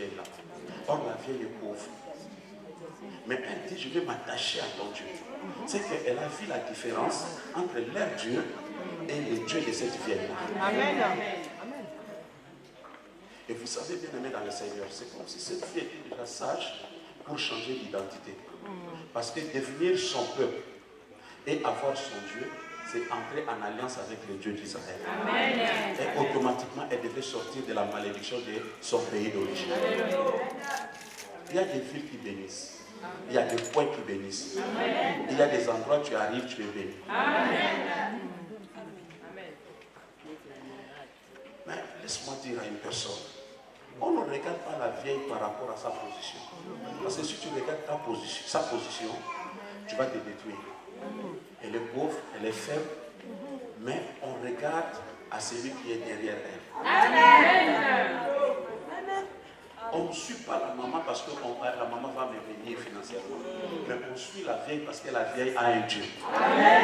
vieille-là. Or, la vieille est pauvre. Mais elle dit, je vais m'attacher à ton Dieu. C'est qu'elle a vu la différence entre leur Dieu et le Dieu de cette vieille-là. Amen. Et vous savez, bien aimé dans le Seigneur, c'est comme si cette fille était déjà sage pour changer d'identité. Parce que devenir son peuple et avoir son Dieu, c'est entrer en alliance avec le Dieu d'Israël. Et automatiquement, elle devait sortir de la malédiction de son pays d'origine. Il y a des villes qui bénissent. Il y a des points qui bénissent. Il y a des endroits où tu arrives, tu es béni. Mais laisse-moi dire à une personne, on ne regarde pas la vieille par rapport à sa position. Parce que si tu regardes sa position, tu vas te détruire. Elle est pauvre, elle est faible, mais on regarde à celui qui est derrière elle. Amen. On ne suit pas la maman parce que la maman va me bénir financièrement. Mais on suit la vieille parce que la vieille a un Dieu. Amen.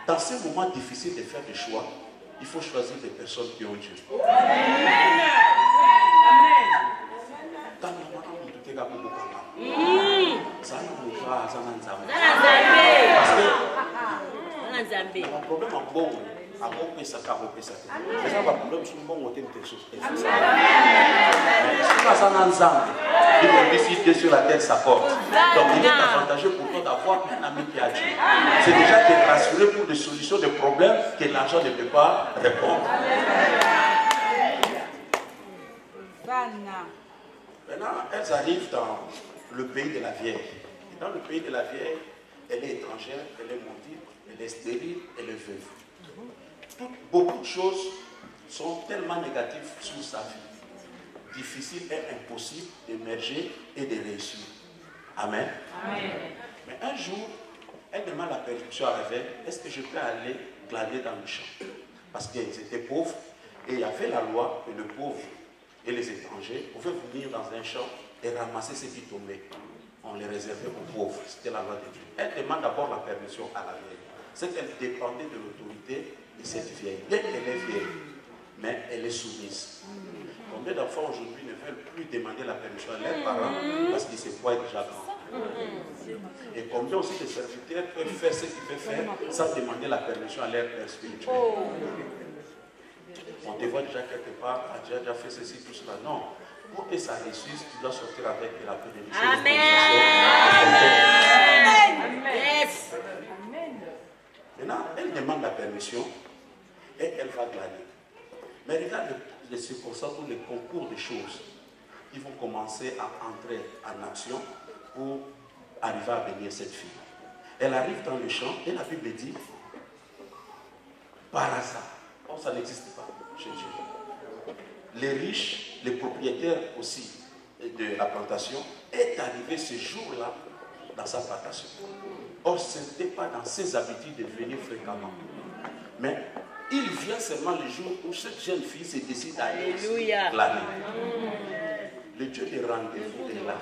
Dans ces moments difficiles de faire des choix, il faut choisir des personnes qui ont Dieu. Amen. Dans le moment où tu te gagnes beaucoup, ça nous va, ça nous va. Parce que mon problème en bon, à bon pesa, à bon pesa. C'est ça le problème, c'est bon côté de choses. Mais si ça nous a, il faut décider sur la tête sa porte. Donc il est avantageux pour toi d'avoir un ami qui a Dieu. C'est déjà te rassurer pour des solutions de problèmes que l'argent ne peut pas répondre. Maintenant, elles arrivent dans le pays de la vieille. Et dans le pays de la vieille, elle est étrangère, elle est maudite, elle est stérile, elle est veuve. Beaucoup de choses sont tellement négatives sur sa vie. Difficile et impossible d'émerger et de réussir. Amen. Amen. Mais un jour, elle demande la permission à Réveil, est-ce que je peux aller glaner dans le champ? Parce qu'ils étaient pauvres et il y avait la loi que le pauvre et les étrangers pouvaient venir dans un champ et ramasser ce qui tombait. On les réservait aux pauvres. C'était la loi de Dieu. Elle demande d'abord la permission à la vieille. C'est qu'elle dépendait de l'autorité de cette vieille. Bien qu'elle est vieille, mais elle est soumise. Combien d'enfants aujourd'hui ne veulent plus demander la permission à leurs parents parce qu'ils se croient déjà grands. Et combien aussi de serviteurs peuvent faire ce qu'ils peuvent faire sans demander la permission à leur père spirituel. On te voit déjà quelque part, tu as déjà fait ceci, tout cela. Non. Pour que ça réussisse, tu dois sortir avec la bénédiction. Amen. Amen. Maintenant, elle demande la permission et elle va glaner. Mais regarde les circonstances ou les concours de choses qui vont commencer à entrer en action pour arriver à bénir cette fille. Elle arrive dans le champ et la Bible dit, par hasard, oh, ça n'existe pas chez Dieu. Les riches, les propriétaires aussi de la plantation, est arrivé ce jour-là dans sa plantation. Or, ce n'était pas dans ses habitudes de venir fréquemment. Mais il vient seulement le jour où cette jeune fille se décide à aller glaner. Le Dieu des rendez-vous est là.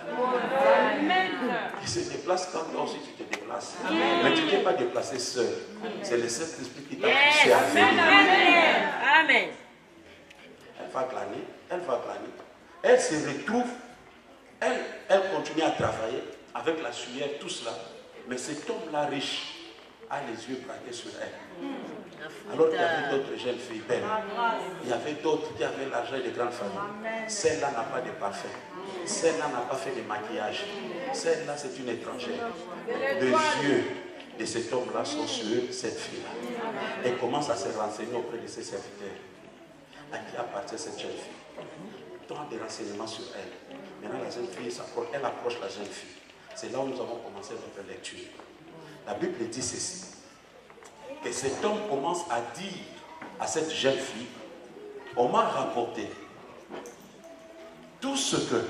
Il se déplace quand toi aussi tu te déplaces. Mais tu ne t'es pas déplacé seul. C'est le Saint-Esprit qui t'a poussé à venir. Amen. Elle va glaner. Elle se retrouve, elle continue à travailler avec la sueur, tout cela. Mais cet homme-là riche a les yeux braqués sur elle. Alors qu'il y avait d'autres jeunes filles belles. Il y avait d'autres qui avaient l'argent et de grandes familles. Celle-là n'a pas de parfum. Celle-là n'a pas fait de maquillage. Celle-là, c'est une étrangère. Les yeux de cet homme-là sont sur cette fille-là. Elle commence à se renseigner auprès de ses serviteurs. À qui appartient cette jeune fille? Tant de renseignements sur elle. Maintenant, la jeune fille s'approche, elle approche la jeune fille. C'est là où nous avons commencé notre lecture. La Bible dit ceci. Que cet homme commence à dire à cette jeune fille, on m'a rapporté tout ce que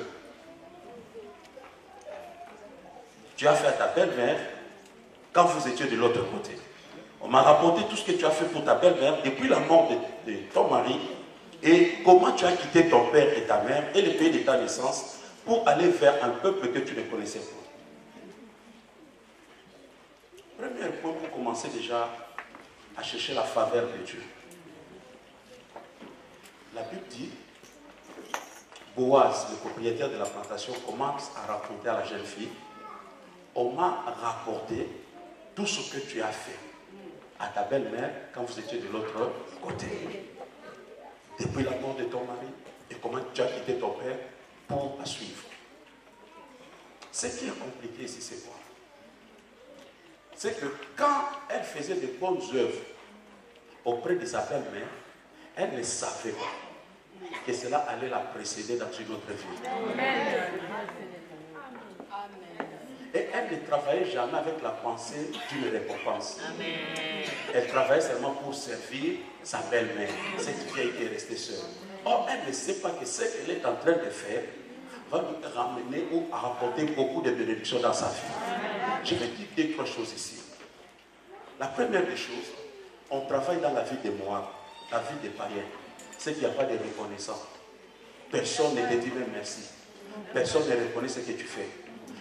tu as fait à ta belle-mère quand vous étiez de l'autre côté. On m'a rapporté tout ce que tu as fait pour ta belle-mère depuis la mort de ton mari et comment tu as quitté ton père et ta mère et le pays de ta naissance pour aller vers un peuple que tu ne connaissais pas. Premier point pour commencer déjà à chercher la faveur de Dieu. La Bible dit, Boaz, le propriétaire de la plantation, commence à raconter à la jeune fille, on m'a rapporté tout ce que tu as fait à ta belle-mère quand vous étiez de l'autre côté. Depuis la mort de ton mari, et comment tu as quitté ton père pour la suivre. Ce qui est compliqué ici, c'est quoi? C'est que quand elle faisait de bonnes œuvres auprès de sa belle-mère, elle ne savait pas que cela allait la précéder dans une autre vie. Amen. Et elle ne travaillait jamais avec la pensée d'une récompense. Amen. Elle travaillait seulement pour servir sa belle-mère, cette vieille qui est restée seule. Or, elle ne sait pas que ce qu'elle est en train de faire va lui ramener ou rapporter beaucoup de bénédictions dans sa vie. Je vais dire deux, trois choses ici. La première des choses, on travaille dans la vie des Moab, la vie des païens. C'est qu'il n'y a pas de reconnaissance. Personne ne te dit même merci. Personne ne reconnaît ce que tu fais.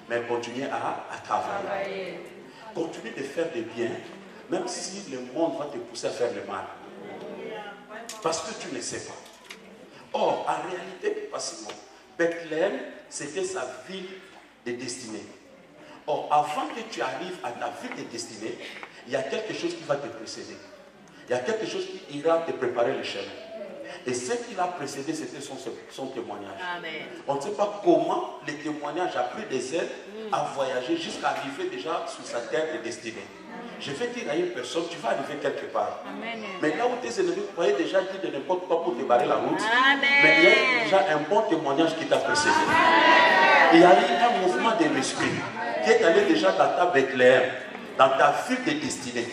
Mais continue à travailler. Continue de faire des biens, même si le monde va te pousser à faire le mal. Parce que tu ne sais pas. Or, en réalité, passivement, Bethléem, c'était sa ville de destinée. Or, avant que tu arrives à ta ville de destinée, il y a quelque chose qui va te précéder. Il y a quelque chose qui ira te préparer le chemin. Et ce qui l'a précédé, c'était son témoignage. Amen. On ne sait pas comment le témoignage a pris des aides à voyager jusqu'à arriver déjà sur sa terre de destinée. Je vais dire à une personne, tu vas arriver quelque part. Amen. Mais là où tes ennemis croyaient déjà dire de n'importe quoi pour te barrer la route, mais il y a déjà un bon témoignage qui t'a précédé. Il y a eu un mouvement de l'esprit qui est allé déjà dans ta Bethléem, dans ta ville de destinée.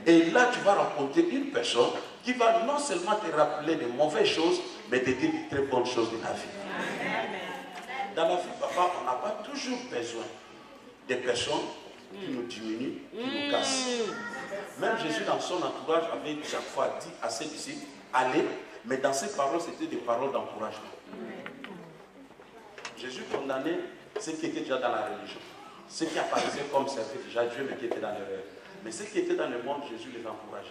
Et là, tu vas rencontrer une personne qui va non seulement te rappeler de mauvaises choses, mais te dire de très bonnes choses de la vie. Dans la vie, papa, on n'a pas toujours besoin des personnes qui nous diminuent, qui nous cassent. Même Jésus, dans son entourage, avait chaque fois dit à ses disciples, allez, mais dans ses paroles, c'était des paroles d'encouragement. Jésus condamnait ceux qui étaient déjà dans la religion, ceux qui apparaissaient comme serviteurs déjà Dieu, mais qui étaient dans l'erreur. Mais ceux qui étaient dans le monde, Jésus les encourageait.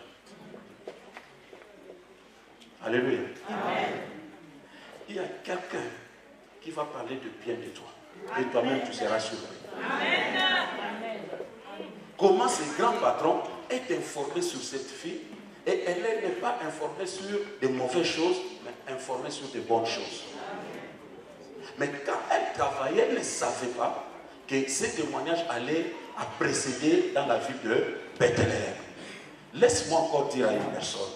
Alléluia. Amen. Il y a quelqu'un qui va parler de bien de toi. Et toi-même, tu seras surpris. Amen. Comment ce grand patron est informé sur cette fille et elle n'est pas informée sur de mauvaises choses, mais informée sur de bonnes choses. Mais quand elle travaillait, elle ne savait pas que ces témoignages allaient précéder dans la ville de Bethléem. Laisse-moi encore dire à une personne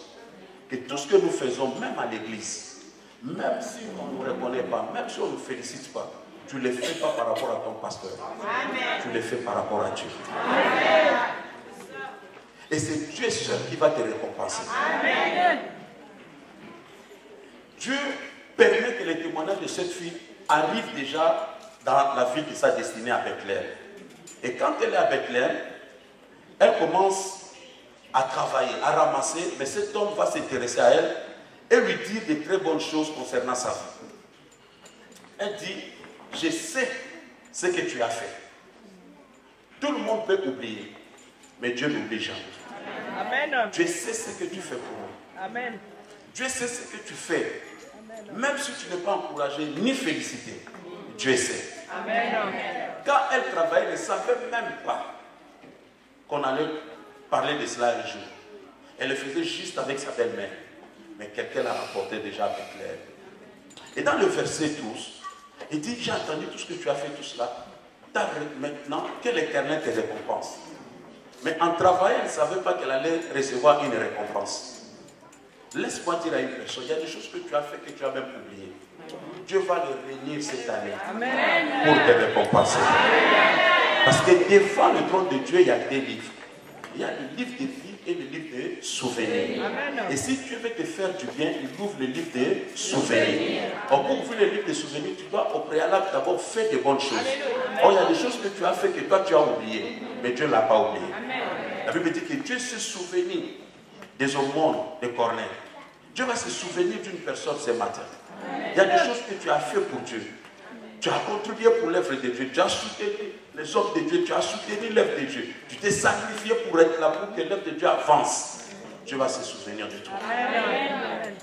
que tout ce que nous faisons, même à l'église, même si on ne nous reconnaît pas, même si on ne nous félicite pas, tu ne le fais pas par rapport à ton pasteur. Amen. Tu le fais par rapport à Dieu. Amen. Et c'est Dieu seul qui va te récompenser. Amen. Dieu permet que les témoignages de cette fille arrivent déjà dans la ville de sa destinée à Bethléem. Et quand elle est à Bethléem, elle commence à travailler, à ramasser, mais cet homme va s'intéresser à elle et lui dire de très bonnes choses concernant sa vie. Elle dit, je sais ce que tu as fait. Tout le monde peut oublier, mais Dieu n'oublie jamais. Amen. Dieu sait ce que tu fais pour moi. Amen. Dieu sait ce que tu fais. Amen. Même si tu n'es pas encouragé ni félicité, Dieu sait. Amen. Quand elle travaillait, elle ne savait même pas qu'on allait parler de cela un jour. Elle le faisait juste avec sa belle-mère. Mais quelqu'un l'a rapporté déjà avec Bethléem. Et dans le verset 12, il dit, j'ai entendu tout ce que tu as fait, tout cela. Maintenant, que l'Éternel te récompense. Mais en travaillant, elle ne savait pas qu'elle allait recevoir une récompense. Laisse-moi dire à une personne, il y a des choses que tu as fait que tu as même oubliées. Dieu va le réunir cette année. Amen. Pour te récompenser. Amen. Parce que devant le trône de Dieu, il y a des livres. Il y a le livre de vie et le livre de souvenirs. Amen. Et si Dieu veut te faire du bien, il ouvre le livre de souvenirs. Or, pour ouvrir le livre de souvenirs, tu dois au préalable d'abord faire de bonnes choses. Or, il y a des choses que tu as fait que toi tu as oubliées, mais Dieu ne l'a pas oublié. Amen. La Bible dit que Dieu se souvenir des aumônes de Corneille. Dieu va se souvenir d'une personne ce matin. Amen. Il y a des choses que tu as fait pour Dieu. Tu as contribué pour l'œuvre de Dieu. Tu as soutenu les hommes de Dieu. Tu as soutenu l'œuvre de Dieu. Tu t'es sacrifié pour être là, pour que l'œuvre de Dieu avance. Dieu va se souvenir de toi. Amen.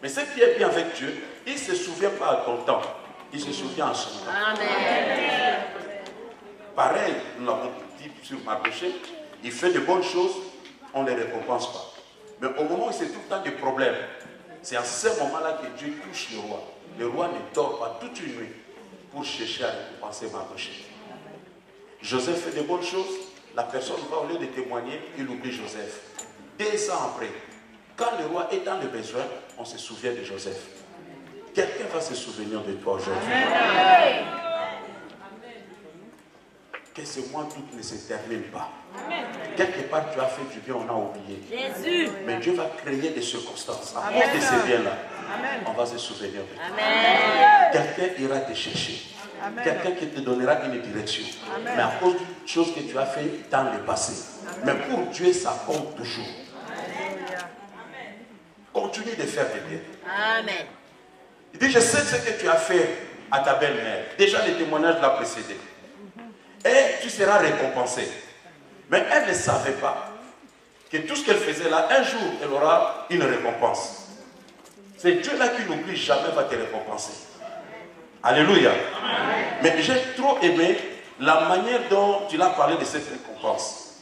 Mais ce qui est bien avec Dieu, il ne se souvient pas à ton temps. il se souvient en son temps. Amen. Pareil, nous l'avons dit sur Mardochée, il fait de bonnes choses, on ne les récompense pas. Mais au moment où c'est tout le temps des problèmes, c'est à ce moment-là que Dieu touche le roi. Le roi ne dort pas toute une nuit pour chercher à récompenser Mardochée. Joseph fait de bonnes choses, la personne va au lieu de témoigner, il oublie Joseph. 2 ans après, quand le roi est dans le besoin, on se souvient de Joseph. Quelqu'un va se souvenir de toi aujourd'hui. Que ce mois d'août ne se termine pas. Amen. Quelque part, tu as fait du bien, on a oublié. Jésus. Mais Dieu va créer des circonstances. À cause de ces biens-là, on va se souvenir de toi. Quelqu'un ira te chercher. Quelqu'un qui te donnera une direction. Amen. Mais à cause d'une chose que tu as fait dans le passé. Amen. Mais pour Dieu, ça compte toujours. Amen. Continue de faire des biens. Amen. Il dit, je sais ce que tu as fait à ta belle-mère. Déjà, le témoignage l'a précédé. Et tu seras récompensé. Mais elle ne savait pas que tout ce qu'elle faisait là, un jour, elle aura une récompense. C'est Dieu là qui n'oublie jamais, va te récompenser. Alléluia. Amen. Mais j'ai trop aimé la manière dont tu l'as parlé de cette récompense.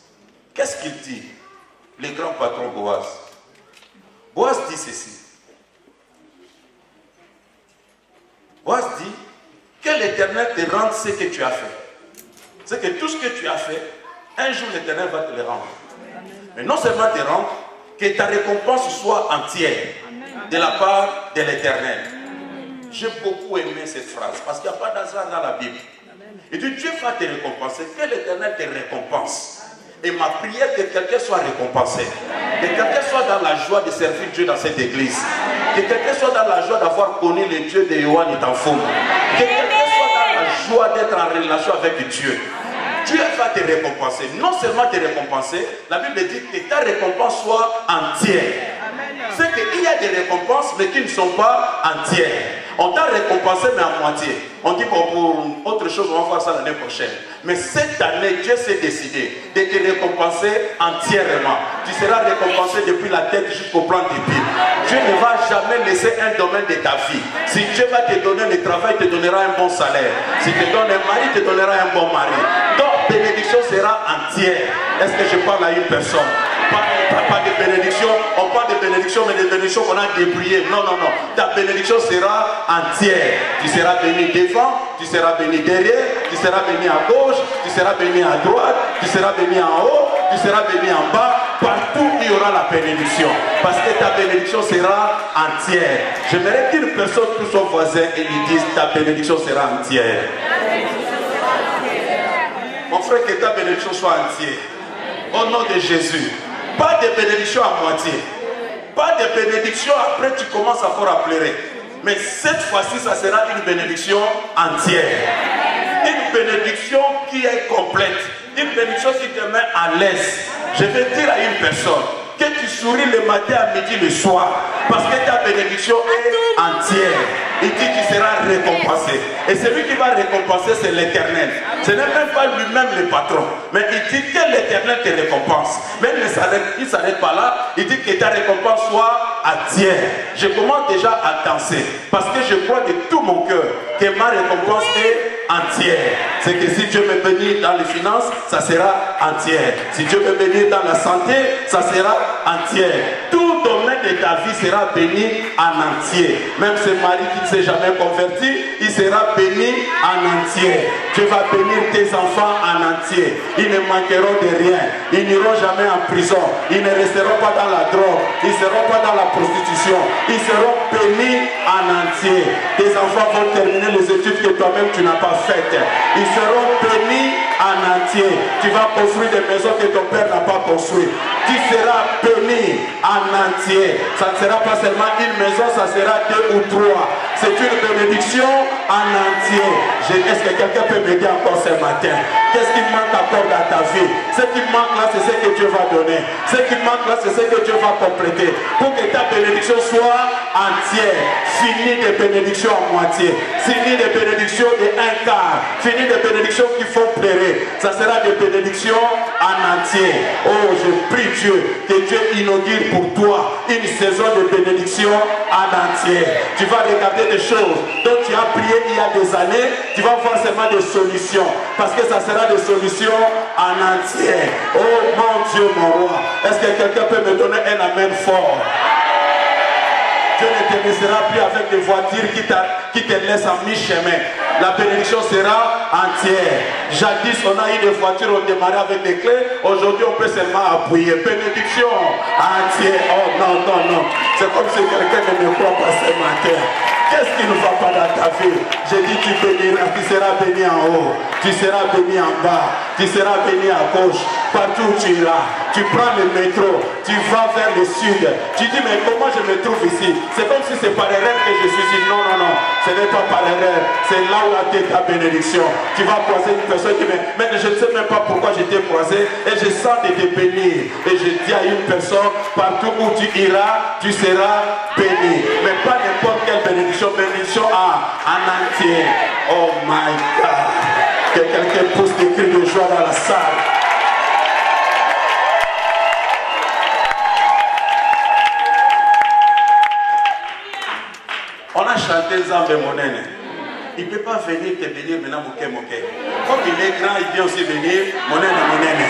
Qu'est-ce qu'il dit, le grand patron Boaz? Boaz dit ceci. Boaz dit que l'Éternel te rende ce que tu as fait. C'est que tout ce que tu as fait, un jour l'Éternel va te le rendre. Mais non seulement te rendre, que ta récompense soit entière de la part de l'Éternel. J'ai beaucoup aimé cette phrase parce qu'il n'y a pas d'hasard dans la Bible. Et Dieu va te récompenser, que l'Éternel te récompense. Et ma prière, que quelqu'un soit récompensé. Que quelqu'un soit dans la joie de servir Dieu dans cette église. Que quelqu'un soit dans la joie d'avoir connu le Dieu de Yohan et d'Enfant. Que quelqu'un soit dans la joie d'être en relation avec Dieu. Dieu va te récompenser. Non seulement te récompenser, la Bible dit que ta récompense soit entière. C'est qu'il y a des récompenses, mais qui ne sont pas entières. On t'a récompensé, mais à moitié. On dit bon, pour autre chose, on va faire ça l'année prochaine. Mais cette année, Dieu s'est décidé de te récompenser entièrement. Tu seras récompensé depuis la tête jusqu'au plan des pieds. Dieu ne va jamais laisser un domaine de ta vie. Si Dieu va te donner le travail, il te donnera un bon salaire. Si te donne un mari, il te donnera un bon mari. Donc, bénédiction sera entière. Est-ce que je parle à une personne? Pas de bénédiction, on parle de bénédiction, mais de bénédiction qu'on a débrouillé. Non, non, non. Ta bénédiction sera entière. Tu seras béni devant, tu seras béni derrière, tu seras béni à gauche, tu seras béni à droite, tu seras béni en haut, tu seras béni en bas. Partout il y aura la bénédiction. Parce que ta bénédiction sera entière. J'aimerais qu'une personne touche son voisin et lui dise ta bénédiction sera entière. Mon frère, que ta bénédiction soit entière. Au nom de Jésus. Pas de bénédiction à moitié. Pas de bénédiction après tu commences à faire pleurer. Mais cette fois-ci, ça sera une bénédiction entière. Une bénédiction qui est complète. Une bénédiction qui te met à l'aise. Je vais dire à une personne que tu souris le matin, à midi, le soir. Parce que ta bénédiction est entière. Il dit que tu seras récompensé. Et celui qui va récompenser, c'est l'Éternel. Ce n'est même pas lui-même le patron. Mais il dit que l'Éternel te récompense. Mais il ne s'arrête pas là. Il dit que ta récompense soit entière. Je commence déjà à danser. Parce que je crois de tout mon cœur que ma récompense est entière. C'est que si Dieu me bénit dans les finances, ça sera entière. Si Dieu me bénit dans la santé, ça sera entière. Tout domaine de ta vie sera béni en entier. Même ce mari qui ne s'est jamais converti, il sera béni en entier. Dieu va bénir tes enfants en entier. Ils ne manqueront de rien. Ils n'iront jamais en prison. Ils ne resteront pas dans la drogue. Ils ne seront pas dans la prostitution. Ils seront bénis en entier. Tes enfants vont terminer les études que toi-même tu n'as pas faites. Ils seront bénis en entier. Tu vas construire des maisons que ton père n'a pas construites. Tu seras béni en entier. Ça ne sera pas seulement une maison, ça sera 2 ou 3. C'est une bénédiction en entier. Est-ce que quelqu'un peut m'aider encore ce matin? Qu'est-ce qui manque encore dans ta vie? Ce qui manque là, c'est ce que Dieu va donner. Ce qui manque là, c'est ce que Dieu va compléter. Pour que ta bénédiction soit entière. Fini des bénédictions à moitié. Fini des bénédictions de 1 quart. Fini des bénédictions qui font pleurer. Ça sera des bénédictions en entier. Oh, je prie Dieu que Dieu inaugure pour toi une saison de bénédiction en entier. Tu vas regarder des choses dont tu as prié il y a des années, tu vas voir seulement des solutions, parce que ça sera des solutions en entier. Oh mon Dieu, mon roi, est-ce que quelqu'un peut me donner un amen fort? Dieu ne te laissera plus avec des voitures qui te laissent en mi-chemin. La bénédiction sera entière. Jadis, on a eu des voitures, on démarrait avec des clés. Aujourd'hui, on peut seulement appuyer. Bénédiction entière. Oh non, non, non. C'est comme si quelqu'un ne me croit pas ce matin. Qu'est-ce qui ne va pas dans ta vie? J'ai dit, tu béniras, tu seras béni en haut, tu seras béni en bas, tu seras béni à gauche, partout où tu iras. Tu prends le métro, tu vas vers le sud. Tu dis, mais comment je me trouve ici? C'est comme si c'est par erreur que je suis ici. Non, non, non, ce n'est pas par erreur. C'est là où a été ta bénédiction. Tu vas croiser une personne qui dit, mais je ne sais même pas pourquoi j'étais croisé et je sens de te bénir. Et je dis à une personne, partout où tu iras, tu seras béni. Mais pas n'importe quelle bénédiction. Bénédiction en entier. Oh my God. Que quelqu'un pousse des cris de joie dans la salle. On a chanté Zambé Monene. Il ne peut pas venir te bénir maintenant Moké Moké. Comme il est grand, il vient aussi venir Monene Monene.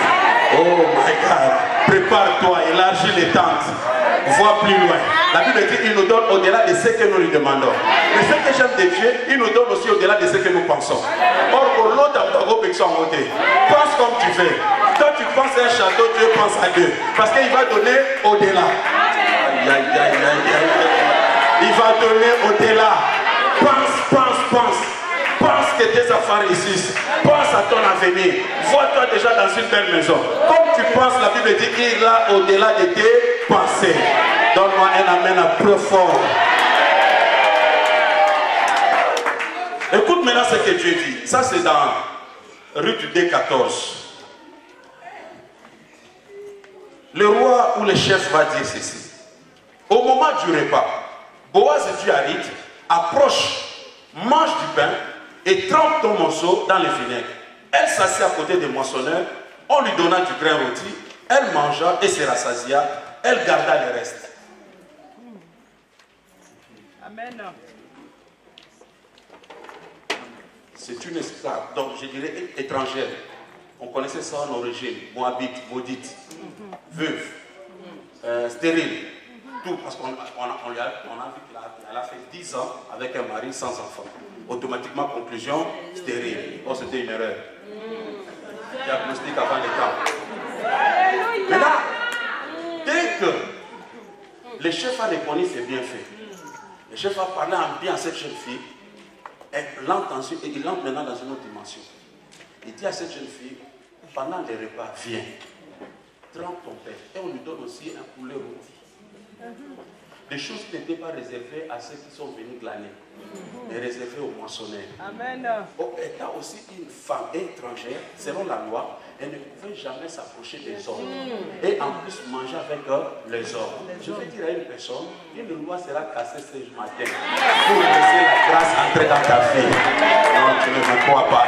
Oh my God. Prépare-toi, élargis les tentes. Vois plus loin. La Bible dit qu'il nous donne au-delà de ce que nous lui demandons. Mais ce que j'aime de Dieu, il nous donne aussi au-delà de ce que nous pensons. Or, pour l'autre, pense comme tu veux. Quand tu penses à un château, Dieu pense à Dieu. Parce qu'il va donner au-delà. Il va donner au-delà. Pense que tes affaires réussissent. Pense à ton avenir. Vois-toi déjà dans une belle maison. Comme tu penses, la Bible dit qu'il a au-delà de tes pensées. Donne-moi un amen à plus fort. Écoute maintenant ce que Dieu dit. Ça c'est dans Ruth 2:14. Le roi ou le chef va dire ceci. Au moment du repas, Boaz dit à Ruth, approche, mange du pain et trempe ton morceau dans le vinaigre. Elle s'assit à côté des moissonneurs, on lui donna du grain rôti, elle mangea et se rassasia, elle garda le reste. Amen. C'est une esclave, donc je dirais étrangère. On connaissait ça en origine, moabite, maudite, veuve, stérile, tout, parce qu'on a vu qu'elle a fait 10 ans avec un mari sans enfant. Automatiquement, conclusion, stérile. Oh, c'était une erreur. Diagnostic avant les temps. Maintenant, dès que le chef a reconnu ses bienfaits, le chef a parlé en bien à cette jeune fille, il entre maintenant dans une autre dimension. Il dit à cette jeune fille, pendant les repas, viens, trempe ton père. Et on lui donne aussi un poulet rôti. Des choses qui n'étaient pas réservées à ceux qui sont venus glaner, mais réservées aux moissonneurs. Amen. Étant aussi une femme étrangère, selon la loi, elle ne pouvait jamais s'approcher des hommes. Et en plus manger avec les hommes. Je vais dire à une personne, une loi sera cassée ce matin pour laisser la grâce entrer dans ta vie. Non, tu ne me crois pas.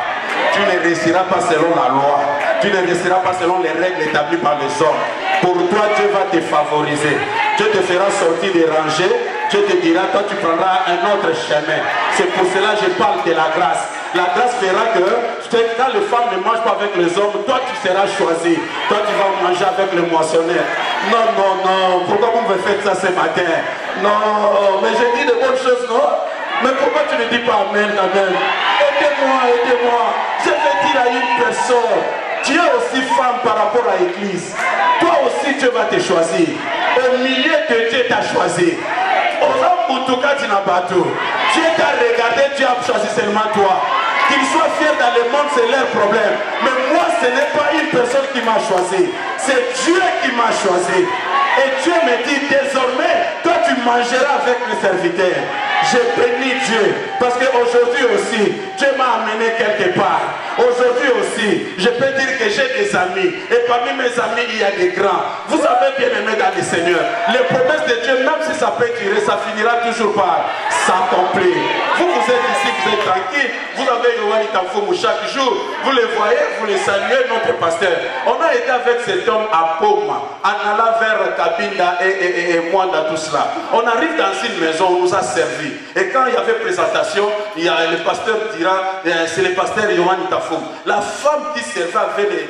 Tu ne réussiras pas selon la loi. Tu ne réussiras pas selon les règles établies par les hommes. Pour toi, Dieu va te favoriser. Dieu te fera sortir des rangées. Dieu te dira, toi tu prendras un autre chemin. C'est pour cela que je parle de la grâce. La grâce fera que quand les femmes ne mangent pas avec les hommes, toi tu seras choisi. Toi tu vas manger avec les moissonneurs. Non, non, non. Pourquoi vous me faites ça ce matin? Non, mais j'ai dit de bonnes choses, non? Mais pourquoi tu ne dis pas amen quand même? Aidez-moi, aidez-moi. Je vais dire à une personne, tu es aussi femme par rapport à l'église. Toi aussi Dieu va te choisir. Au milieu de Dieu t'a choisi. Dieu t'a regardé, Dieu a choisi seulement toi. Qu'ils soient fiers dans le monde, c'est leur problème. Mais moi, ce n'est pas une personne qui m'a choisi. C'est Dieu qui m'a choisi. Et Dieu me dit, désormais, toi tu mangeras avec mes serviteurs. Je bénis Dieu. Parce qu'aujourd'hui aussi, Dieu m'a amené quelque part. Aujourd'hui aussi, je peux dire que j'ai des amis. Et parmi mes amis, il y a des grands. Vous avez bien aimé dans le Seigneur. Les promesses de Dieu, même si ça peut durer, ça finira toujours par s'accomplir. Vous êtes ici, vous êtes tranquille. Vous avez Yohani Tafoumou chaque jour. Vous le voyez, vous le saluez, notre pasteur. On a été avec cet homme à Poma, en allant vers Kabinda et Mwanda, tout cela. On arrive dans une maison, on nous a servi. Et quand il y avait présentation, il y a le pasteur dira, c'est le pasteur Yohani Tafoum. La femme qui servait avait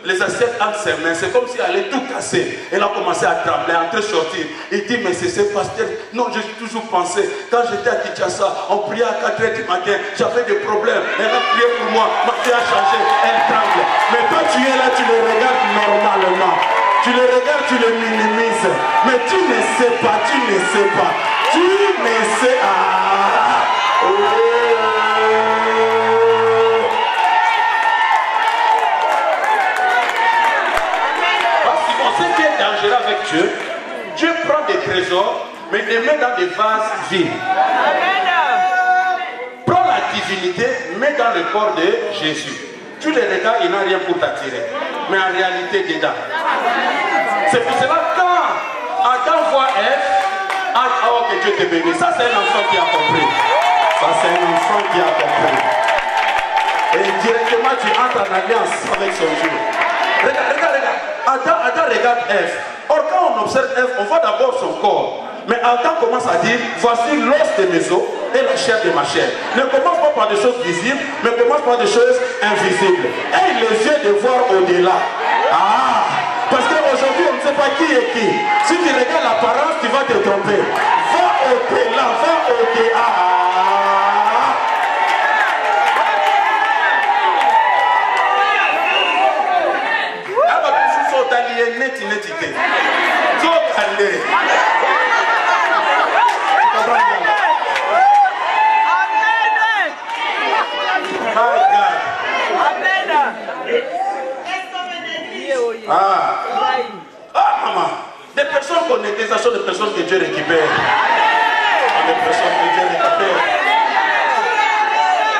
les assiettes entre ses mains. C'est comme si elle allait tout casser. Elle a commencé à trembler, à entrer, sortir. Il dit, mais c'est ce pasteur. Non, j'ai toujours pensé, quand j'étais à Kinshasa, on priait à 4 h du matin, j'avais des problèmes. Elle a prié pour moi, ma fille a changé, elle tremble. Mais toi tu es là, tu le regardes normalement. Tu le regardes, tu le minimises. Mais tu ne sais pas, tu ne sais pas. Tu ne sais pas. Parce que ce qui est dangereux avec Dieu, Dieu prend des trésors, mais les met dans des vases vides. Prends la divinité, mets dans le corps de Jésus. Tu les regardes, il n'a rien pour t'attirer. Mais en réalité, dedans. C'est pour cela quand Adam voit Ève, oh que Dieu te bénisse. Ça c'est un enfant qui a compris. Ça c'est un enfant qui a compris. Et directement tu entres en alliance avec son Dieu. Regarde. Adam regarde Ève. Or quand on observe Ève, on voit d'abord son corps. Mais Adam commence à dire, voici l'os de mes os et la chair de ma chair. Ne commence pas par des choses visibles, mais commence par des choses invisibles. Aie les yeux de voir au-delà. Parce qu'aujourd'hui, on ne sait pas qui est qui. Si tu regardes l'apparence, tu vas te tromper. Va au-delà, va au-delà. Maman, des personnes connectées, ce sont des personnes que Dieu récupère. Des personnes que Dieu récupère.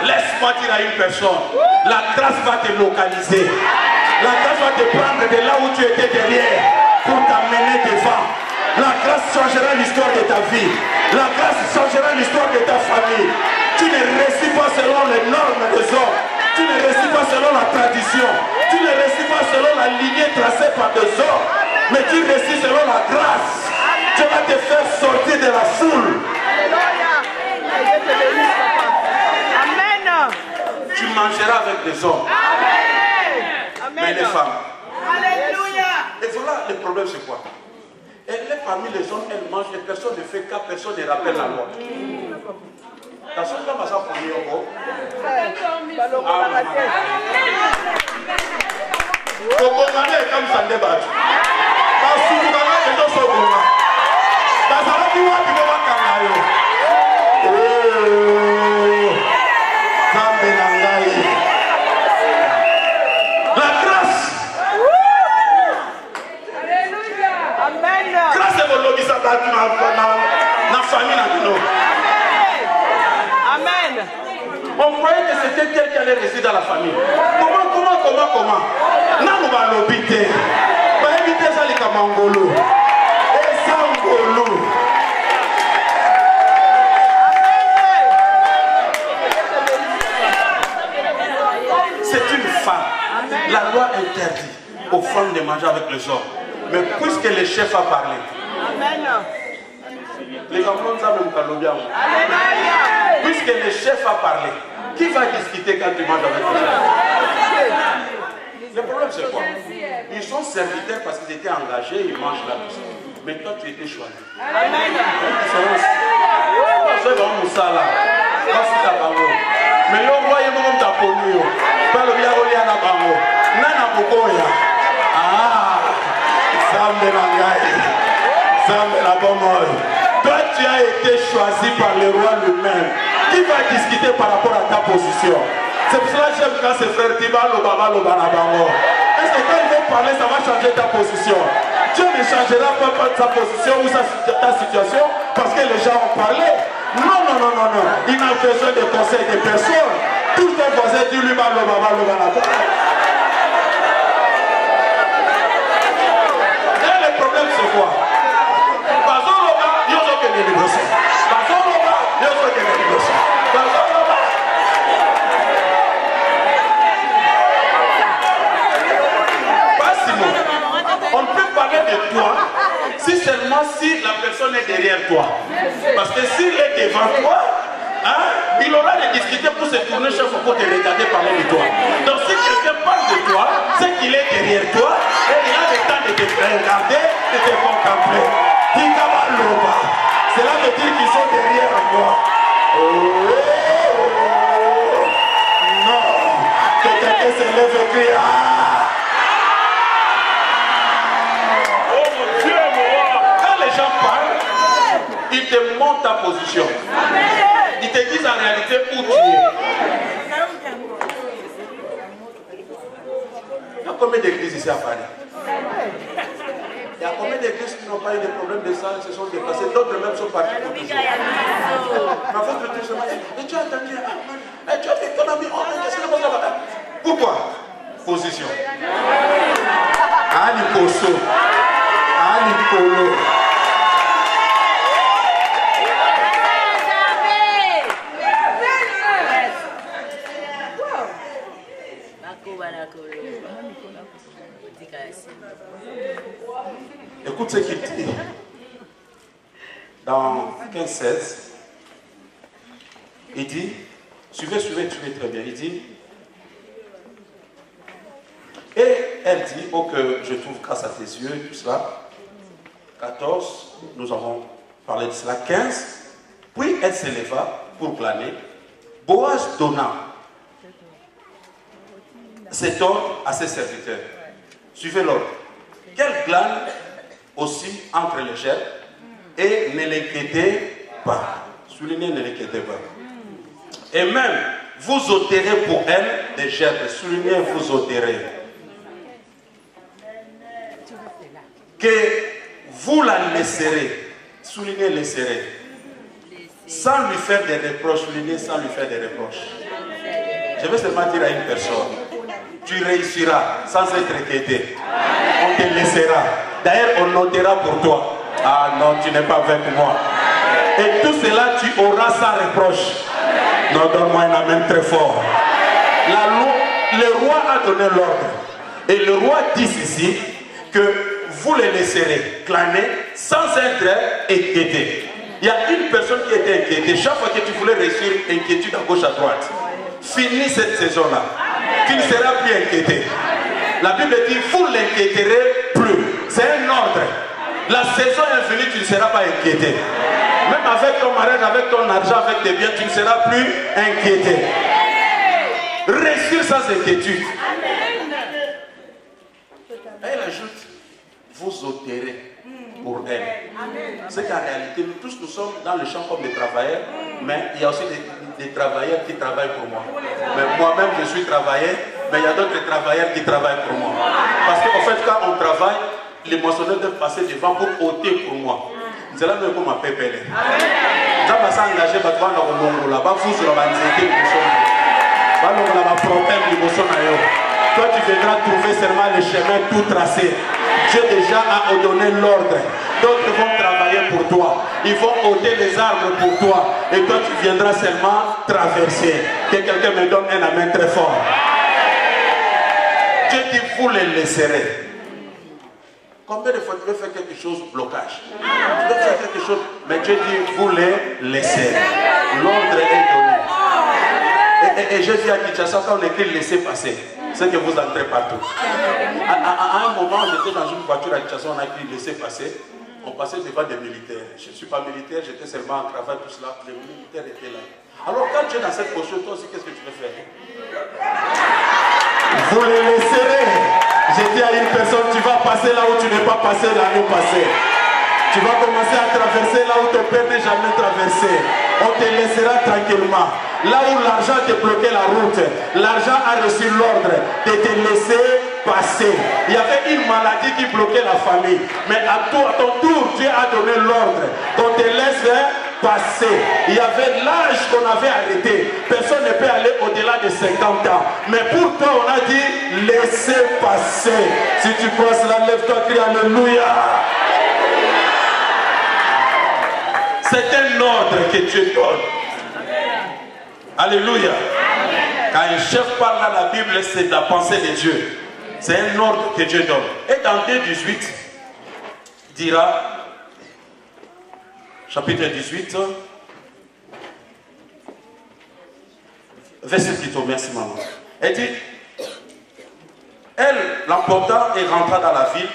Laisse-moi dire à une personne, la grâce va te localiser. La grâce va te prendre de là où tu étais derrière pour t'amener devant. La grâce changera l'histoire de ta vie. La grâce changera l'histoire de ta famille. Tu ne réussis pas selon les normes des hommes. Tu ne réussis pas selon la tradition. Tu ne réussis pas selon la lignée tracée par des hommes. Mais tu réussis selon la grâce. Tu vas te faire sortir de la foule. Amen. Tu mangeras avec les hommes. Mais les femmes. Alléluia. Et voilà, le problème c'est quoi? Elle est parmi les hommes, elle mange et personne ne fait cas, personne ne rappelle la loi. La seule femme à sa première mot. Kokongane est comme ça débat. Parce que vous avez des gens sur le moment. Parce que vous avez des gens la grâce. Amen. Grâce est votre lobby, ça va dans la famille. Amen. On croyait que c'était elle qui allait résider dans la famille. Comment non, on va l'obiter. On va éviter ça, les Kamangolo. Et Sangolo. C'est une femme. La loi interdit aux femmes de manger avec les hommes. Mais puisque le chef a parlé, les enfants savent même pas l'objet. Puisque le chef a parlé, qui va discuter quand tu manges avec les hommes? Le problème c'est quoi? Ils sont serviteurs parce qu'ils étaient engagés, ils mangent là. Mais toi tu étais choisi. Amen. Mais le roi est mon taponio. Pas le bien relié à la bango. Nana Bokoya. Zambe Langai. Zambe la Bomol. Toi tu as été choisi par le roi lui-même. Qui va discuter par rapport à ta position? C'est pour cela que j'aime quand ses frères disent Est-ce que quand ils vont parler, ça va changer ta position? Dieu ne changera pas sa position ou ta situation parce que les gens ont parlé. Non. Il n'a besoin de conseils de personne. Tous tes voisins disent lui Et le problème c'est quoi? seulement si la personne est derrière toi. Parce que s'il est devant toi, hein, il aura des difficultés pour se tourner chaque fois pour te regarder parler de toi. Donc si quelqu'un parle de toi, c'est qu'il est derrière toi et il a le temps de te regarder et de te contempler. Cela veut dire qu'ils sont derrière moi. Oh, non. Quelqu'un qui se lève et crie. Oh mon Dieu, quand les gens parlent, ils te montrent ta position. Ils te disent en réalité où tu es. Il y a combien d'églises ici à Paris? Il y a combien d'églises qui n'ont pas eu de problème de sang, ils se sont déplacés, d'autres même sont partis pour toujours. Ma votre Dieu se dit, mais tu as entendu, tu as fait ton ami, qu'est-ce que vous avez? Pourquoi? Position. Ali Poso. Ali Polo. Écoute ce qu'il dit dans 15-16. Il dit, suivez très bien. Il dit, et elle dit, oh que je trouve grâce à tes yeux, tout cela. 14, nous avons parlé de cela. 15, puis elle s'éleva pour glaner. Boaz donna cet ordre à ses serviteurs. Suivez l'ordre. Qu'elle glane aussi entre les gerbes et ne les quittez pas. Soulignez, ne les quittez pas. Et même, vous ôterez pour elle des gerbes. Soulignez, vous ôterez. Que vous la laisserez. Soulignez, laisserez. Sans lui faire des reproches. Soulignez, sans lui faire des reproches. Je vais seulement dire à une personne. Tu réussiras sans être inquiété. On te laissera. D'ailleurs, on notera pour toi. Ah non, tu n'es pas avec moi. Et tout cela, tu auras sans reproche. Non, donne-moi un amen très fort. Le roi a donné l'ordre. Et le roi dit ici que vous les laisserez glaner sans être inquiété. Il y a une personne qui était inquiétée. Chaque fois que tu voulais réussir, inquiétude à gauche à droite. Finis cette saison-là. Tu ne seras plus inquiété. La Bible dit, vous ne l'inquiéterez plus. C'est un ordre. La saison est venue, tu ne seras pas inquiété. Même avec ton mariage, avec ton argent, avec tes biens, tu ne seras plus inquiété. Réussir sans inquiétude. Elle ajoute, vous ôterez pour elle. C'est qu'en réalité, nous tous, nous sommes dans le champ comme des travailleurs, mais il y a aussi des travailleurs qui travaillent pour moi. Mais moi-même, je suis travailleur, mais il y a d'autres travailleurs qui travaillent pour moi. Parce qu'en fait, quand on travaille, les moissonneurs doivent passer devant pour ôter pour moi. C'est là que je m'appelle Pélé. Je vais s'engager pour voir le monde là-bas, vous sur la nzete, toi, tu viendras trouver seulement le chemin tout tracé. Dieu déjà a donné l'ordre. D'autres vont travailler pour toi. Ils vont ôter les arbres pour toi. Et toi, tu viendras seulement traverser. Que quelqu'un me donne un amen très fort. Dieu dit, vous les laisserez. Combien de fois tu veux faire quelque chose, blocage? Tu veux faire quelque chose, mais Dieu dit, vous les laisserez. L'ordre est donné. Et je dis à Kinshasa, quand on écrit laisser passer, c'est que vous entrez partout. À un moment, j'étais dans une voiture à Kinshasa, on a écrit laisser passer. On passait devant des militaires. Je ne suis pas militaire, j'étais seulement en cravate, tout cela. Les militaires étaient là. Alors quand tu es dans cette posture, toi aussi, qu'est-ce que tu veux faire? Vous les laisserez. J'ai dit à une personne, tu vas passer là où tu n'es pas passé l'année passée. Tu vas commencer à traverser là où ton père n'est jamais traversé. On te laissera tranquillement. Là où l'argent te bloquait la route, l'argent a reçu l'ordre de te laisser passer. Il y avait une maladie qui bloquait la famille. Mais à ton tour, Dieu a donné l'ordre qu'on te laisse passer. Il y avait l'âge qu'on avait arrêté. Personne ne peut aller au-delà de 50 ans. Mais pour toi, on a dit laissez passer. Si tu crois cela, lève-toi, crie Alléluia. C'est un ordre que Dieu donne. Alléluia. Quand un chef parle à la Bible, c'est la pensée de Dieu. C'est un ordre que Dieu donne. Et dans 2,18, dira, chapitre 18, verset plutôt, merci maman. Elle dit, elle l'emporta et rentra dans la ville,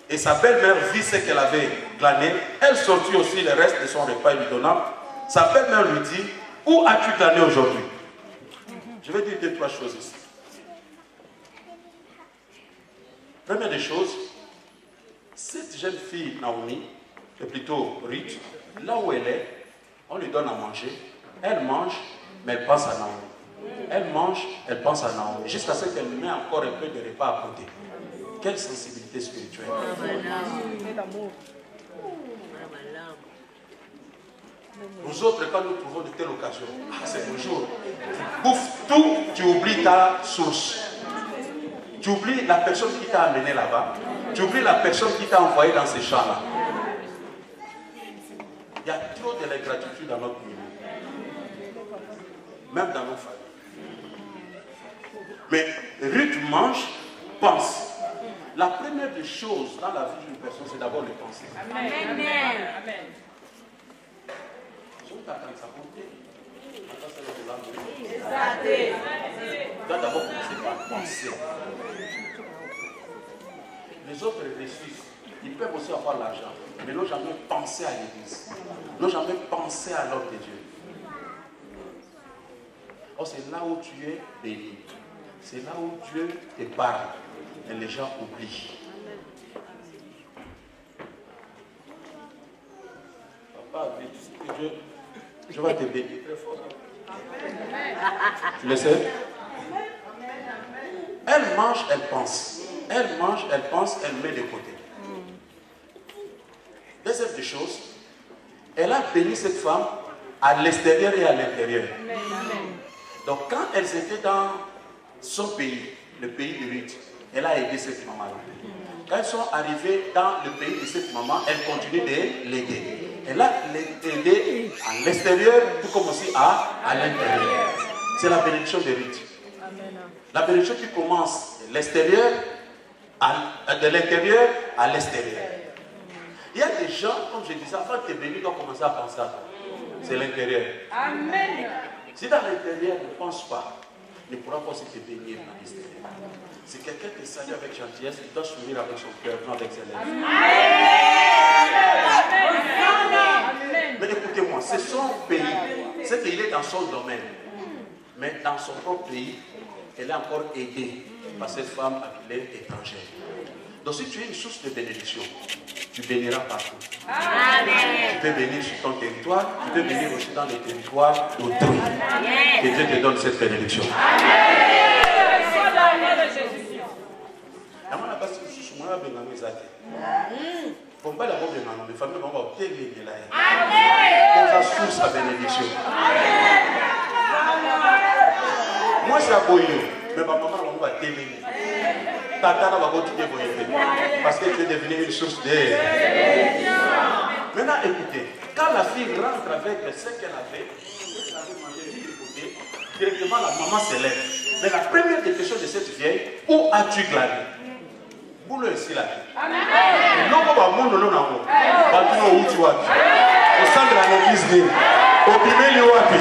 et sa belle-mère vit ce qu'elle avait glané. Elle sortit aussi le reste de son repas et lui donna. Sa belle-mère lui dit, où as-tu glané aujourd'hui? Je vais dire 2-3 choses ici. Première des choses, cette jeune fille, Naomi, ou plutôt Ruth, là où elle est, on lui donne à manger. Elle mange, mais elle pense à Naomi. Elle mange, elle pense à Naomi. Jusqu'à ce qu'elle met encore un peu de repas à côté. Quelle sensibilité spirituelle. Nous autres, quand nous trouvons de telles occasions, c'est bonjour. Bouffe tout, tu oublies ta source. Tu oublies la personne qui t'a amené là-bas. Tu oublies la personne qui t'a envoyé dans ces champs-là. Il y a trop de l'ingratitude dans notre milieu. Même dans nos familles. Mais Ruth mange, pense. La première des choses dans la vie d'une personne, c'est d'abord le penser. Amen. Amen. Tu dois d'abord commencer par penser. Les autres réussissent. Ils peuvent aussi avoir l'argent, mais n'ont jamais pensé à l'église. N'ont jamais pensé à l'ordre de Dieu. Or, c'est là où tu es béni. C'est là où Dieu te parle. Et les gens oublient. Papa, Dieu, je vais te bénir très fort. Tu le sais? Elle mange, elle pense. Elle mange, elle pense, elle met de côté. Deuxième des choses, elle a béni cette femme à l'extérieur et à l'intérieur. Donc quand elles étaient dans son pays, le pays de Ruth, elle a aidé cette maman-là. Quand elles sont arrivées dans le pays de cette maman, elle continue de l'aider. Elle a aidé à l'extérieur tout comme aussi à l'intérieur. C'est la bénédiction de Ruth. La bénédiction qui commence de l'extérieur, de l'intérieur à l'extérieur. Il y a des gens, comme je disais, avant de te bénir, tu dois commencer à penser à toi. C'est l'intérieur. Amen. Si dans l'intérieur ne pense pas, il ne pourra pas aussi te bénir dans l'extérieur. Si quelqu'un te salue avec gentillesse, il doit sourire avec son cœur, non avec ses lèvres. Mais écoutez-moi, c'est son pays. C'est qu'il est dans son domaine. Mais dans son propre pays, elle est encore aidée par cette femme appelée étrangère. Donc si tu es une source de bénédiction, tu béniras partout. Amen. Tu peux bénir sur ton territoire, tu peux bénir aussi dans les territoires d'autrui. Que Dieu te donne cette bénédiction. Amen. Moi c'est à Boyo, mais ma maman va t'aimer. Tata va continuer parce que tu es devenu une source d'aide. Maintenant écoutez, quand la fille rentre avec ce qu'elle avait mangé de côté, directement la maman s'élève. Mais la première des questions de cette vieille, où as-tu glané? Boulot ici là. Non, pas mon non non. Pas tout où tu vas. Au centre de l'église, au premier lieu wapi.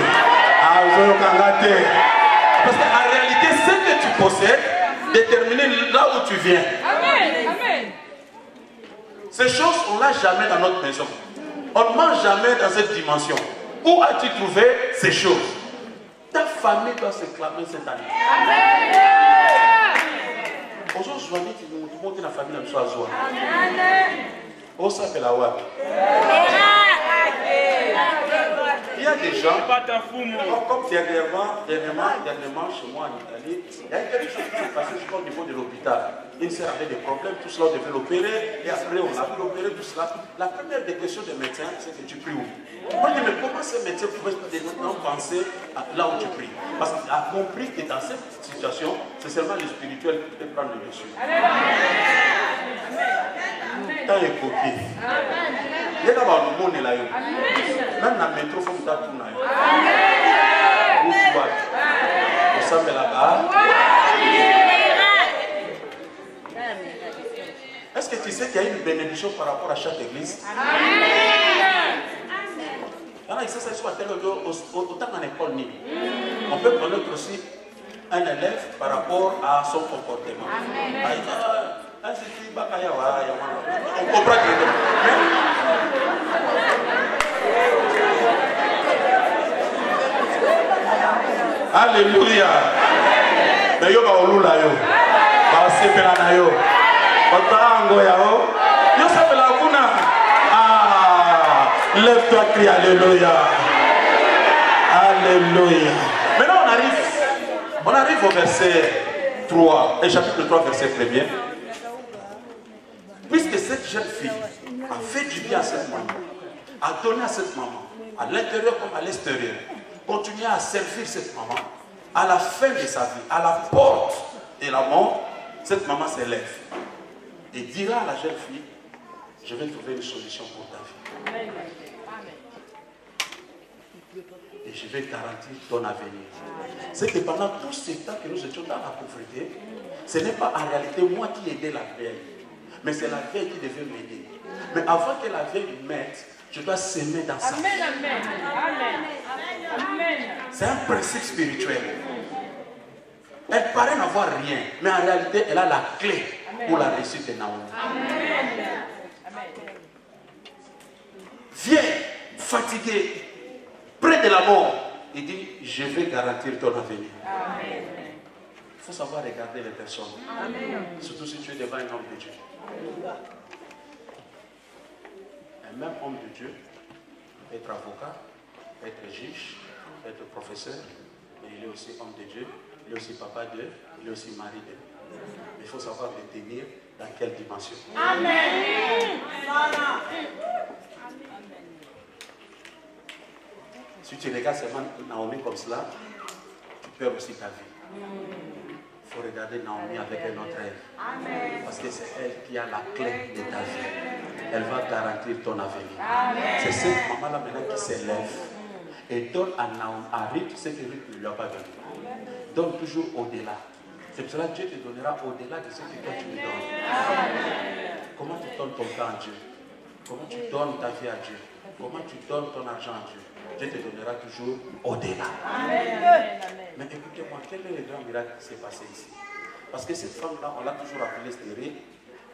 Ah, vous avez parce qu'en réalité, ce que tu possèdes détermine là où tu viens. Amen. Amen. Ces choses, on ne l'a jamais dans notre maison. On ne mange jamais dans cette dimension. Où as-tu trouvé ces choses? Ta famille doit se clamer cette année. Amen. Aujourd'hui, tu nous montres la famille dans le soir. On s'appelle la WAP. Il y a des gens, comme dernièrement chez moi en Italie, il y a quelque chose qui s'est passé au niveau de l'hôpital. Une sœur avait des problèmes, tout cela, on devait l'opérer, et après on a pu l'opérer, tout cela. La première des questions des médecins, c'est que tu pries où? Moi je dis, mais comment ces médecins pouvaient maintenant penser là où tu pries? Parce qu'il a compris que dans cette situation, c'est seulement le spirituel qui peut prendre le dessus. Tant est coquille. Il y a d'abord le monde là. Même dans le métro, il faut que tu tournes. Où tu vas? Au sein de là-bas. Est-ce que tu sais qu'il y a une bénédiction par rapport à chaque église? On peut connaître aussi un élève par rapport à son comportement. On comprend que Alléluia. Mais yo ba olula yo. Ba sepela na yo. Batango ya yo. Yo sepela kuna. Ah, lève-toi, crie alléluia. Alléluia. Maintenant on arrive au verset 3, et chapitre 3 verset 1er. Puisque cette jeune fille a fait du bien à cette maman, a donné à cette maman, à l'intérieur comme à l'extérieur, continuer à servir cette maman, à la fin de sa vie, à la porte de la mort, cette maman s'élève et dira à la jeune fille, je vais trouver une solution pour ta vie. Et je vais garantir ton avenir. C'est que pendant tout ce temps que nous étions dans la pauvreté, ce n'est pas en réalité moi qui aidais la vieille, mais c'est la vieille qui devait m'aider. Mais avant que la vieille m'aide, je dois s'aimer dans sa vie. Amen. Amen. C'est un principe spirituel. Elle paraît n'avoir rien, mais en réalité, elle a la clé pour la réussite de Naomi. Vieille, fatiguée, près de la mort, il dit, je vais garantir ton avenir. Il faut savoir regarder les personnes. Surtout si tu es devant un homme de Dieu. Un même homme de Dieu peut être avocat, peut être juge, peut être professeur, mais il est aussi homme de Dieu, il est aussi papa de Dieu, il est aussi mari de Dieu. Il faut savoir le tenir dans quelle dimension. Amen. Si tu regardes seulement Naomi comme cela, tu perds aussi ta vie. Il faut regarder Naomi avec un autre œil. Parce que c'est elle qui a la clé de ta vie. Elle va garantir ton avenir. C'est cette maman-là maintenant qui s'élève et donne à Ruth ce que Ruth ne lui a pas donné. Donne toujours au-delà. C'est pour cela que Dieu te donnera au-delà de ce que toi tu me donnes. Comment tu donnes ton temps à Dieu? Comment tu donnes ta vie à Dieu? Comment tu donnes ton argent à Dieu? Dieu te donnera toujours au-delà. Mais écoutez-moi, quel est le grand miracle qui s'est passé ici? Parce que cette femme-là, on l'a toujours appelée stérile.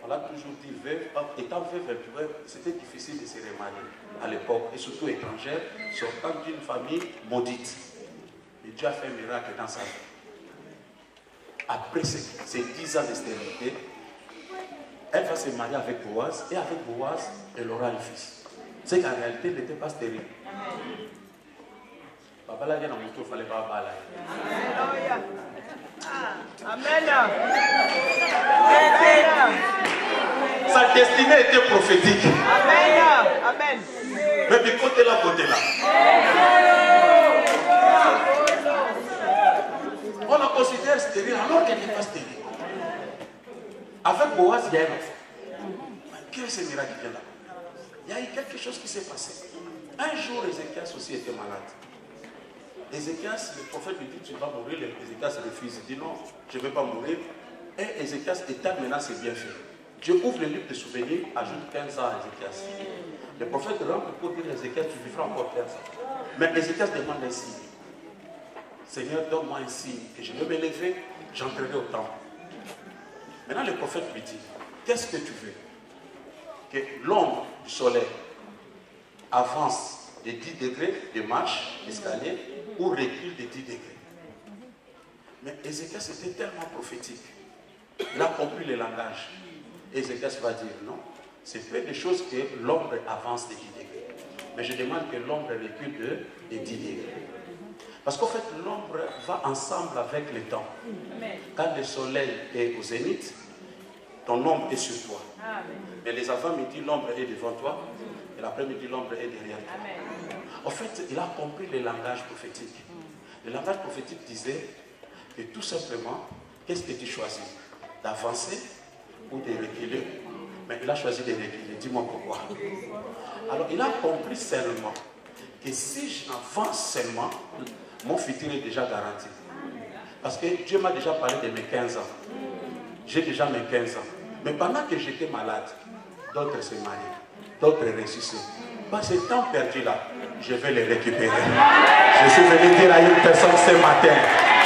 On l'a toujours dit veuve. Étant veuve, c'était difficile de se remarier à l'époque, et surtout étrangère, sortant d'une famille maudite. Et Dieu a fait un miracle dans sa vie. Après ces 10 ans de stérilité, elle va se marier avec Boaz, et avec Boaz, elle aura un fils. C'est qu'en réalité, elle n'était pas stérile. Papa l'a dit dans mon tour, il ne fallait pas balayer. Amen. Sa destinée était prophétique. Amen. Mais du côté là, on la considère stérile alors qu'elle n'est pas stérile. Avec Boaz, il y a un enfant. Quel est ce miracle qui vient là? Il y a eu quelque chose qui s'est passé. Un jour, Ézéchias aussi était malade. Ézéchias, le prophète lui dit, tu vas mourir. Ézéchias refuse. Il dit non, je ne vais pas mourir. Et Ézéchias étale maintenant ses bienfaits. Dieu ouvre le livre de souvenirs, ajoute 15 ans à Ézéchias. Le prophète rentre pour dire à Ézéchias, tu vivras encore 15 ans. Mais Ézéchias demande un signe. Seigneur, donne-moi un signe que je vais me lever, j'entrerai au temple. Maintenant, le prophète lui dit, qu'est-ce que tu veux? Que l'ombre du soleil avance de 10 degrés de marche, d'escalier, ou recule de 10 degrés. Mais Ézéchias était tellement prophétique. Il a compris le langage. Ézéchias va dire non, c'est peu de choses que l'ombre avance de 10 degrés. Mais je demande que l'ombre recule de 10 degrés. Parce qu'en fait, l'ombre va ensemble avec le temps. Quand le soleil est au zénith, ton ombre est sur toi. Mais les avant-midi, l'ombre est devant toi. Et l'après-midi, l'ombre est derrière toi. En fait, il a compris le langage prophétique. Le langage prophétique disait que tout simplement, qu'est-ce que tu choisis? D'avancer ou de reculer? Mais il a choisi de reculer. Dis-moi pourquoi. Alors, il a compris seulement que si j'avance seulement, mon futur est déjà garanti. Parce que Dieu m'a déjà parlé de mes 15 ans. J'ai déjà mes 15 ans. Mais pendant que j'étais malade, d'autres se marient, d'autres ressuscitent. Par ce temps perdu là, je vais les récupérer. Je suis venu dire à une personne ce matin,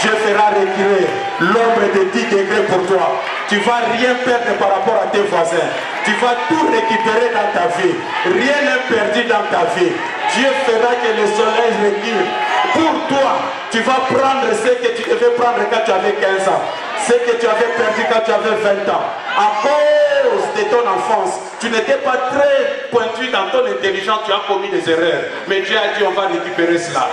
Dieu fera retirer l'ombre de 10 degrés pour toi. Tu ne vas rien perdre par rapport à tes voisins. Tu vas tout récupérer dans ta vie. Rien n'est perdu dans ta vie. Dieu fera que le soleil recule. Pour toi, tu vas prendre ce que tu devais prendre quand tu avais 15 ans. Ce que tu avais perdu quand tu avais 20 ans. À cause de ton enfance, tu n'étais pas très pointu dans ton intelligence, tu as commis des erreurs. Mais Dieu a dit, on va récupérer cela.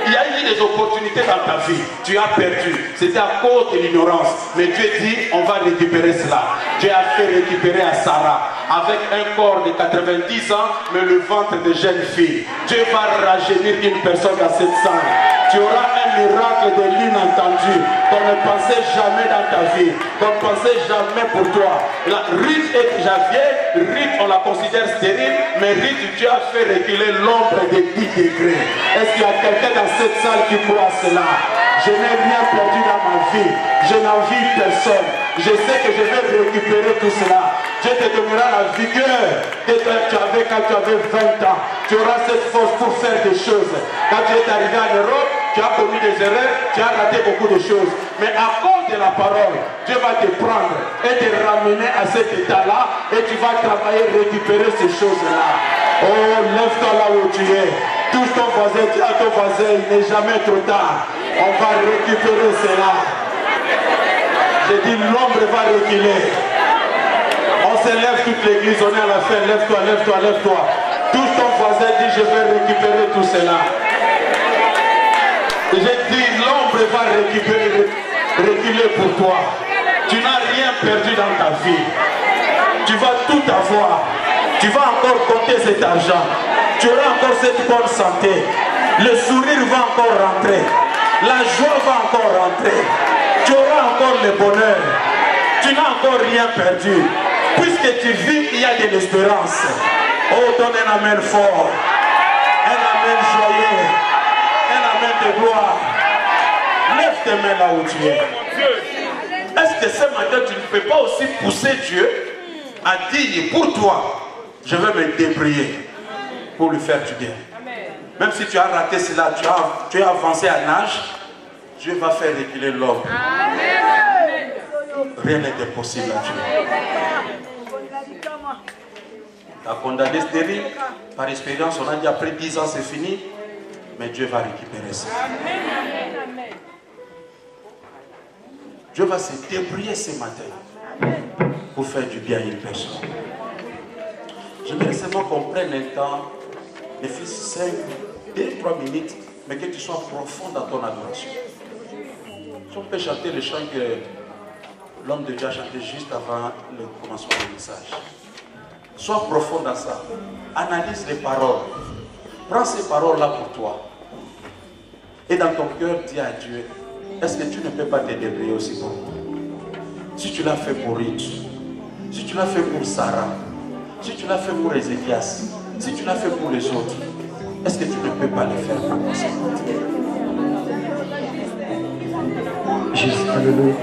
Il y a eu des opportunités dans ta vie, tu as perdu. C'était à cause de l'ignorance. Mais Dieu dit, on va récupérer cela. Dieu a fait récupérer à Sarah, avec un corps de 90 ans, mais le ventre de jeune fille. Dieu va rajeunir une personne dans cette salle. Tu auras un miracle de l'inattendu qu'on ne pensait jamais dans ta vie, qu'on ne pensait jamais pour toi. La Ruth et Javier, Ruth on la considère stérile, mais Ruth, Dieu a fait reculer l'ombre de 10 degrés. Est-ce qu'il y a quelqu'un dans cette salle qui croit cela? Je n'ai rien perdu dans ma vie, je n'envie personne. Je sais que je vais récupérer tout cela. Dieu te donnera la vigueur que tu avais quand tu avais 20 ans. Tu auras cette force pour faire des choses. Quand tu es arrivé en Europe, tu as commis des erreurs, tu as raté beaucoup de choses. Mais à cause de la parole, Dieu va te prendre et te ramener à cet état-là et tu vas travailler, récupérer ces choses-là. Oh, lève-toi là où tu es. Touche ton voisin, dis à ton voisin, il n'est jamais trop tard. On va récupérer cela. J'ai dit, l'ombre va reculer. On se lève toute l'église, on est à la fin. Lève-toi, lève-toi, lève-toi. Touche ton voisin, dis, je vais récupérer tout cela. J'ai dit, l'ombre va reculer pour toi. Tu n'as rien perdu dans ta vie. Tu vas tout avoir. Tu vas encore compter cet argent. Tu auras encore cette bonne santé. Le sourire va encore rentrer. La joie va encore rentrer. Tu auras encore le bonheur. Tu n'as encore rien perdu. Puisque tu vis, il y a de l'espérance. Oh, donne un amen fort. Un amen joyeux. Un amen de gloire. Lève tes mains là où tu es. Est-ce que ce matin, tu ne peux pas aussi pousser Dieu à dire, pour toi, je vais me débrouiller pour lui faire du bien. Même si tu as raté cela, tu as avancé en âge, Dieu va faire reculer l'homme. Rien n'est impossible à Dieu. Tu as condamné stérile, par expérience, on a dit après 10 ans c'est fini, mais Dieu va récupérer ça. Dieu va se débrouiller ce matin pour faire du bien à une personne. J'aimerais seulement qu'on prenne un temps, les fils 5, 2-3 minutes, mais que tu sois profond dans ton adoration. Si on peut chanter le chant que l'homme de Dieu a chanté juste avant le commencement du message. Sois profond dans ça. Analyse les paroles. Prends ces paroles-là pour toi. Et dans ton cœur, dis à Dieu, est-ce que tu ne peux pas te débrouiller aussi pour moi? Si tu l'as fait pour Ruth, si tu l'as fait pour Sarah, si tu l'as fait pour Ézéchias, si tu l'as fait pour les autres, est-ce que tu ne peux pas le faire pour moi? Juste, alléluia.